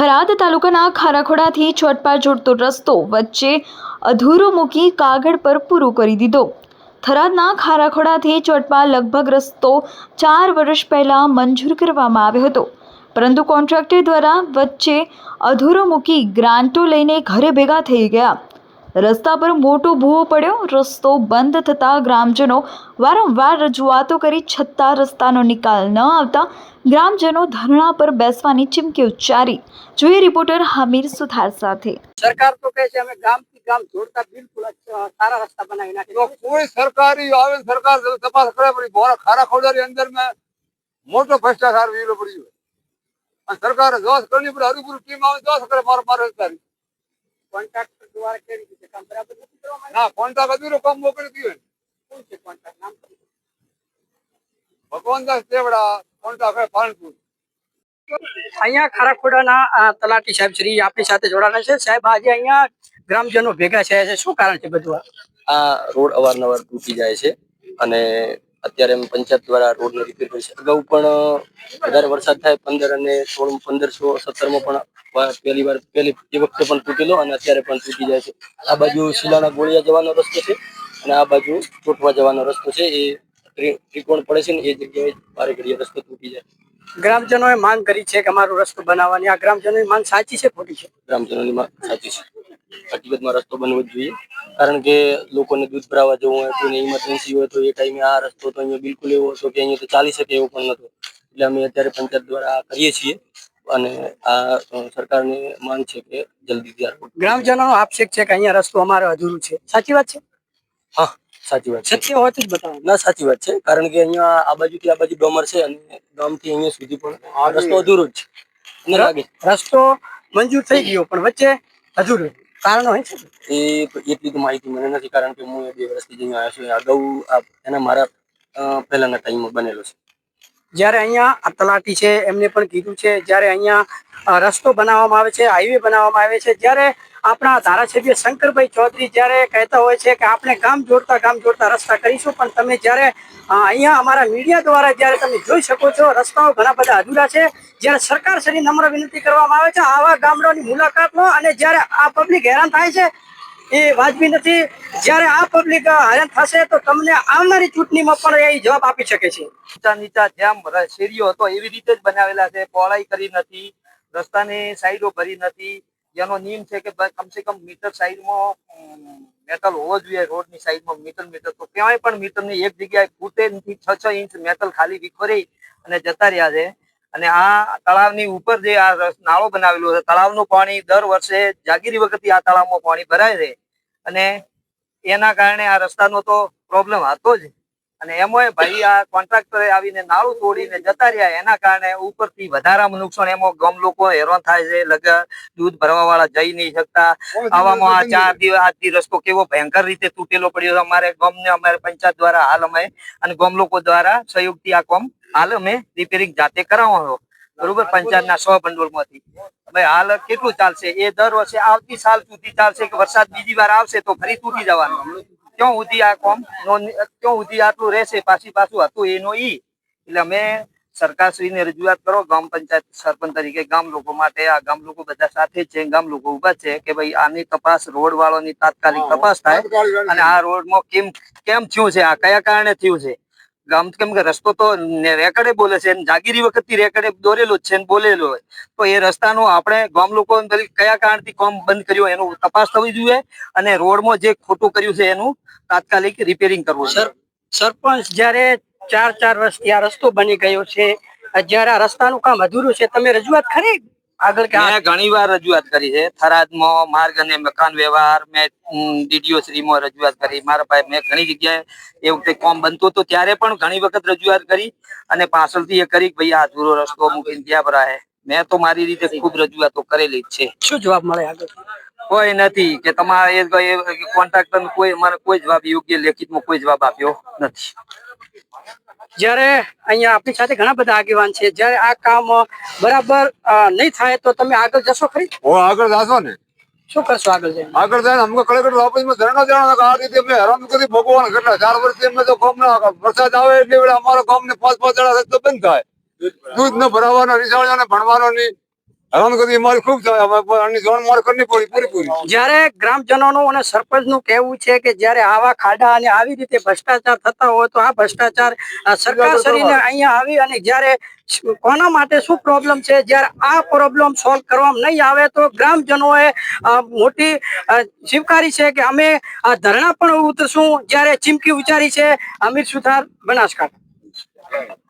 થરાદ તાલુકાના ખારાખોડાથી ચોટપા જોડતો રસ્તો વચ્ચે અધૂરો મૂકી કાગળ પર પૂરો કરી દીધો। થરાદના ખારાખોડાથી ચોટપા લગભગ રસ્તો 4 વર્ષ પહેલા મંજૂર કરવામાં આવ્યો હતો, પરંતુ કોન્ટ્રાક્ટર દ્વારા વચ્ચે અધૂરો મૂકી ગ્રાન્ટો લઈને ઘરે ભેગા થઈ ગયા। રસ્તા પર મોટો ભૂવો પડ્યો। રસ્તો બંધ થતાં ગ્રામજનો વારંવાર રજૂઆતો કરી છતાં રસ્તાનો નિકાલ ન આવતા ગ્રામજનો ધરણા પર બેસવાની ચીમકી ઉચ્ચારી। જોઈએ રિપોર્ટર હામીર સુથાર સાથે। सरकार तो कहते हमें गांव की गांव जोड़ता बिल्कुल सारा रास्ता बनाई ना तो कोई सरकारी आवे सरकार तपास करे पड़ी बोरा खारा खोदारी अंदर में मोटो भ्रष्टाचार वीरो पड़ी है। सरकार जोश करनी पड़ी हरिपुर टीम आवे जोश करे मार मार सरकारी कॉन्ट्रैक्टर द्वारा केरी રીતે કામ બરાબર નથી કરવામાં ना कोंटा कदीरो काम मोकली दियो કોણ છે કોન્ટ્રાક્ટ નામ भगवान दास देवड़ा कोंटा के पानपुर। અહીંયા ખારાખોડાના તલાટી સાહેબ શ્રી આપણી સાથે જોડાણા છે। સાહેબ આજે અહીંયા ગ્રામજનો ભેગા થયા છે, શું કારણ છે બધું આ રોડ અવારનવાર તૂટી જાય છે અને અત્યારે એમ પંચાયત દ્વારા રોડને રિપેર કરી છે। અગાઉ પણ વધારે વરસાદ થાય 15 અને 16 1517 માં પણ પહેલી વખતે પણ તૂટેલો અને અત્યારે પણ તૂટી જાય છે। આ બાજુ શિલાના ગોળિયા જવાનો રસ્તો છે અને આ બાજુ ચોટવા જવાનો રસ્તો છે, એ ત્રિકોણ પડે છે ને એ જગ્યાએ વારે ઘડીએ રસ્તો તૂટી જાય। ગ્રામજનોએ માંગ કરી છે કે અમારો રસ્તો બનાવવાની। આ ગ્રામજનોની માંગ સાચી છે ખોટી છે? ગ્રામજનોની માંગ સાચી છે, હકીકતમાં રસ્તો બનવો જ જોઈએ, કારણ કે લોકોને દૂધ ભરાવવા જવું હોય, કોઈને ઇમરજન્સી હોય તો એ ટાઈમે આ રસ્તો તો અહીંયા બિલકુલ એવો હતો કે અહીંયા તો ચાલી શકે એવો પણ નહોતો। એટલે અમે અત્યારે પંચાયત દ્વારા આ કરીએ છીએ અને આ સરકારની માંગ છે કે જલ્દીથી આ રોડ। ગ્રામજનોનો આક્ષેપ છે કે અહીંયા રસ્તો અમારો અધૂરું છે, સાચી વાત છે? હા સાચી વાત છે, સત્ય હોય તો જ બતાવો ના સાચી વાત છે, કારણ કે અહીંયા આ બાજુથી આ બાજુ ડોમર છે અને ગામથી અહીંયા સુધી પણ આ રસ્તો અધૂરો જ છે। મને લાગે રસ્તો મંજૂર થઈ ગયો પણ વચ્ચે અધૂરું કારણ હોય છે એ એટલી તો માહિતી મને નથી, કારણ કે હું 2 વર્ષથી જઈને આવ્યો છું। અગાઉ એના મારા પહેલાના ટાઈમમાં બનેલો છે। જ્યારે અહીંયા આ તલાટી છે એમને પણ કીધું છે, જ્યારે અહીંયા રસ્તો બનાવવામાં આવે છે, હાઈવે બનાવવામાં આવે છે, જ્યારે આપણા ધારાસભ્ય શંકરભાઈ ચૌધરી જ્યારે કહેતા હોય છે કે આપણે ગામ જોડતા રસ્તા કરીશું, પણ તમે જ્યારે અહીંયા અમારા મીડિયા દ્વારા જ્યારે તમે જોઈ શકો છો રસ્તાઓ ઘણા બધા અધૂરા છે। જ્યારે સરકાર શ્રી નમ્ર વિનંતી કરવામાં આવે છે આવા ગામડાની મુલાકાત લો, અને જ્યારે આ પબ્લિક હેરાન થાય છે એ વાજબી નથી। જ્યારે આ પબ્લિક હેરાન થશે તો તમને આવનારી ચૂંટણીમાં પણ એ જવાબ આપી શકે છે। નીચા નીચા જેમ શેરીઓ હતો એવી રીતે જ બનાવેલા છે, પહોળાઈ કરી નથી, રસ્તાની સાઈડો ભરી નથી, જેનો નિયમ છે કે કમસે કમ મીટર સાઈડમાં મેટલ હોવો જોઈએ, રોડની સાઈડમાં મીટર તો ક્યાંય પણ મીટરની એક જગ્યાએ ફૂટે નથી, 6 ઇંચ મેટલ ખાલી વિખોરી અને જતા રહ્યા છે। અને આ તળાવની ઉપર જે આ નાળો બનાવેલો છે, તળાવનું પાણી દર વર્ષે જાગીરી વખતે આ તળાવમાં પાણી ભરાય છે અને એના કારણે આ રસ્તાનો તો પ્રોબ્લેમ હતો જ। અને એમાં ભાઈ આ કોન્ટ્રાક્ટરે આવીને નાળું તોડીને જતા રહ્યા, એના કારણે ઉપરથી વધારામાં નુકસાન, એમાં ગામ લોકો હેરાન થાય છે, લગા દૂધ ભરવા વાળા જઈ નહીં શકતા। આવામાં આ 4 દિવસ આજથી રસ્તો કેવો ભયંકર રીતે તૂટેલો પડ્યો છે। અમારે ગામને અમારે પંચાયત દ્વારા હાલ અમે અને ગામ લોકો દ્વારા સહયોગથી આ કામ હાલ અમે રિપેરિંગ જાતે કરાવવાનો બરોબર, પંચાયતના 100 ભંડોળમાંથી। ભાઈ હાલ કેટલું ચાલશે એ દર વર્ષે આવતી સાલ સુધી ચાલશે કે વરસાદ બીજી વાર આવશે તો ફરી તૂટી જવાનું? ક્યાં સુધી આ કામ ક્યાં સુધી આટલું રહેશે? પાછું હતું એનો એટલે અમે સરકારશ્રીને રજૂઆત કરો, ગામ પંચાયત સરપંચ તરીકે ગામ લોકો માટે, આ ગામ લોકો બધા સાથે જ છે, ગામ લોકો ઉભા છે કે ભાઈ આની તપાસ રોડ વાળોની તાત્કાલિક તપાસ થાય અને આ રોડમાં કેમ થયું છે, આ કયા કારણે થયું છે। ગામ કેમ કે રસ્તો તો રેકડે બોલે છે, જાગીરી વખતથી રેકડે દોરેલો જ છે ને બોલેલો હોય, તો એ રસ્તાનું આપણે ગામ લોકો કયા કારણથી કામ બંધ કર્યું એનું તપાસ થવી જોઈએ અને રોડમાં જે ખોટું કર્યું છે એનું તાત્કાલિક રિપેરિંગ કરવું છે। સરપંચ જ્યારે 4 વર્ષથી આ રસ્તો બની ગયો છે, જ્યારે આ રસ્તાનું કામ અધૂરું છે, તમે રજૂઆત કરી આગળ? કે મેં ઘણી વાર રજૂઆત કરી છે, થરાદમાં માર્ગ અને મકાન વ્યવહાર, મેં ડીડીઓ શ્રીમાં રજૂઆત કરી, મારા ભાઈ મેં ઘણી જગ્યાએ એ વખતે કામ બનતું હતું ત્યારે પણ ઘણી વખત રજૂઆત કરી અને પાછળથી એ કરી ભાઈ આ અધૂરો રસ્તો મૂકીને ત્યાં ભરાય। મેં તો મારી રીતે ખૂબ રજૂઆતો કરેલી જ છે। શું જવાબ મળે આગળ? કોઈ નથી કે તમારે કોન્ટ્રાક્ટર કોઈ જવાબ યોગ્ય લેખિતમાં કોઈ જવાબ આપ્યો નથી। જ્યારે અહીંયા આપણી સાથે ઘણા બધા આગેવાન છે, જ્યારે આ કામ બરાબર નહીં થાય તો તમે આગળ જશો ખરી? वो आगे जासो ने શું કરશો આગળ જઈને? आगे जाए हमको कलेक्टर ऑफिस में धरना देना का आ रीते में हैरान करी भगवान करना 4 वर्ष में तो कम ना वरसाद आवे એટલે અમારા ગામ ને 5 જણા રસ્તો બંધ થાય, દૂધ ન ભરાવાનો, નિશાળોને ભણવાનો ની હેરાનગતિ અમારી ખૂબ થાય. અમે આની જાણ માર કરવી પડી પૂરી. જ્યારે ગ્રામજનોનું અને સરપંચનું કહેવું છે કે જ્યારે આવા ખાડા અને આવી રીતે ભ્રષ્ટાચાર થતા હોય તો આ ભ્ષ્ટાચાર સરકાર શ્રીને અહીંયા આવી અને જ્યારે કોના માટે શું પ્રોબ્લેમ છે, જ્યારે આ પ્રોબ્લેમ સોલ્વ કરવામાં નહીં આવે તો ગ્રામજનોએ મોટી સ્વીકારી છે કે અમે ધરણા પણ ઉતરશું. જ્યારે ચીમકી ઉચ્ચારી છે અમીર સુથાર, બનાસકાંઠા.